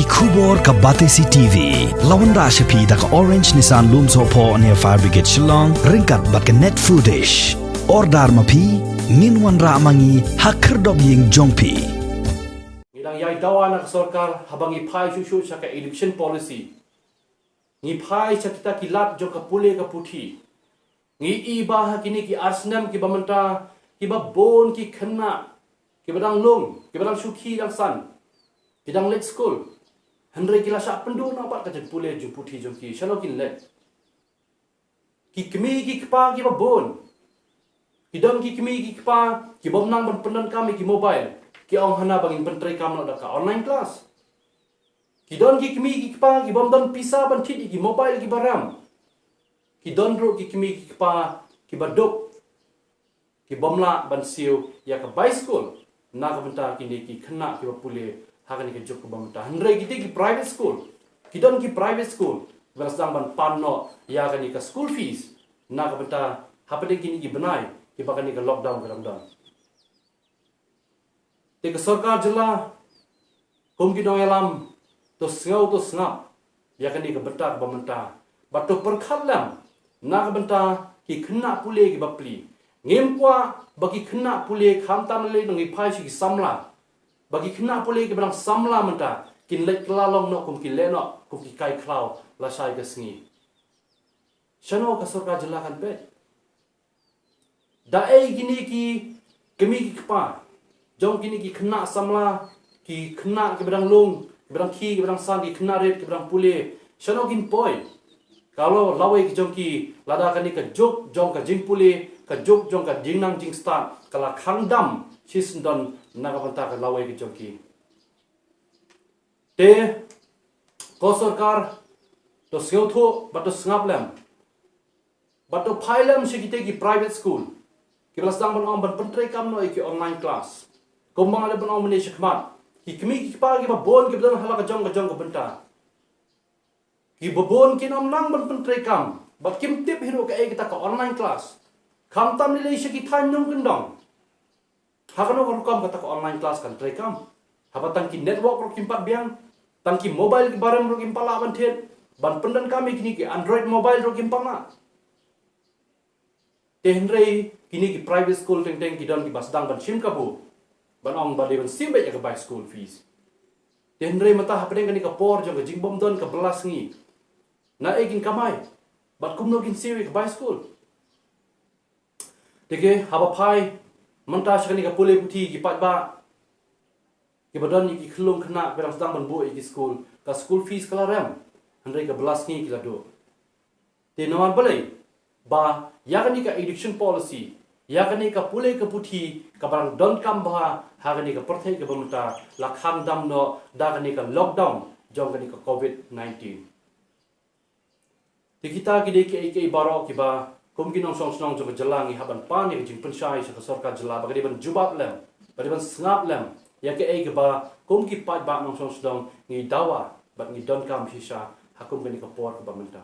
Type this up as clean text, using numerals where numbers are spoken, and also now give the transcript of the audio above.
Kubor ka Batesi TV. Lawan Rashapi da ka Orange Nissan Loom Sopo near Fire Brigade Shillong. Ringkat bat ka net foodish. Ordar mapi. Minwan Ramangi hakerdog ying jongpi. Ngidang yai dawa nak sorkar habang ipai susu sa ka education policy. Ngipai sa kita kilat jong ka pule ka puthi. Ngi iba ha kini ki arsnam ki bamanta ki babon ki khenna ki badang long ki badang sukhi dang san. Kidang let school. Hendrai kila sa pendu nampak ka pule jong puthi jong ki shalokin let. Ki kemi ki kpa ki babon. Kidang ki kemi ki kpa ki bomnang ban pendan kami ki mobile. Ki ong hana bangin pentrai kam nak ka online class. Kidon ki kemi ki kpa ki bomdan pisa ban thit ki mobile ki baram. Kidon ro ki kemi ki kpa ki baduk. Ki bomla ban Siew ya ka bicycle. Na ka benta kini ki khna ki bapule hakan ki jok ka bamta. Hendrai ki private school. Kidon ki private school. Berasang ban panno ya ka ni ka school fees. Na ka benta hapade kini ki benai ki bakani ka lockdown ka lockdown. Te ka sarkar jilla kum ki dong alam to sngap ya ka ni ka benta ka bamta. Bato perkhalam na ka benta ki khna pule ki bapli. Ngem kwa bagi khna pule kham tam le ngi phai si ki samla. Bagi kena pulih ke berang samla menta kin let kelalong no kum kin le no kum ki kai klau la sai ke sengi shano ka sorka jelakan bet da gini ki kemi ki kpa jong gini ki kena samla ki kena ke berang long ke berang ki ke berang sang ki kena red ke berang pulih shano kin poi kalau lawe ki jong ki lada kan ni ka jok jong ka jing pulih ka jok jong ka jingnang jing start kala khangdam Sisndon nakapanta ka laway ki joki. Te ko sarkar to Siew tho bato sngap lem. Bato phailam sikite ki private school. Ki belasang ban ban pentrai kam no ki online class. Ko mangale ban mani shikmat. Ki kemi ki pa ki ba bon ki ban hala ka jong ka benta. Ki babon ki nam nang ban pentrai kam. Ba kim tip hero ka kita ka online class. Kham tam ni le shi ki than nyong kendong. Hakano kam kata ko online class kan try kam. Haba tangki network ro kimpat biang, tangki mobile ki barem ro kimpala ban thet, ban pendan kami kini ki Android mobile ro kimpama. Tehnrei kini ki private school teng ki don ki basdang ban sim kabu. Ban ong bale ban sim ya ka buy school fees. Tehnrei mata hapdeng kani ka por jong jingbom don ka belas ngi. Na egin kamai. Bat kumno kin Siew ka buy school. Tege haba pai Manta sekali ka pule puti ki patba ki badan ni ki khlung khna berang sedang banbo ki school ka school fees kala ram handai ka belas ni ki lado te nawan balai ba ya ni ka education policy ya ni ka pule ka puti ka barang don kam ba ha ni ka perthai ka bamta la kham dam no da ni ka lockdown jong ni ka covid 19 te kita ki de ki baro ki ba kum kinong song jong jalangi haban pan yang jing Banshai sa sarkar jela bagadi ban jubat lem bagadi ban sngap lem ya ke ai ba kum ki pat ba nong song ngi dawa bat ngi don kam shisha hakum gani ka por ka bamenta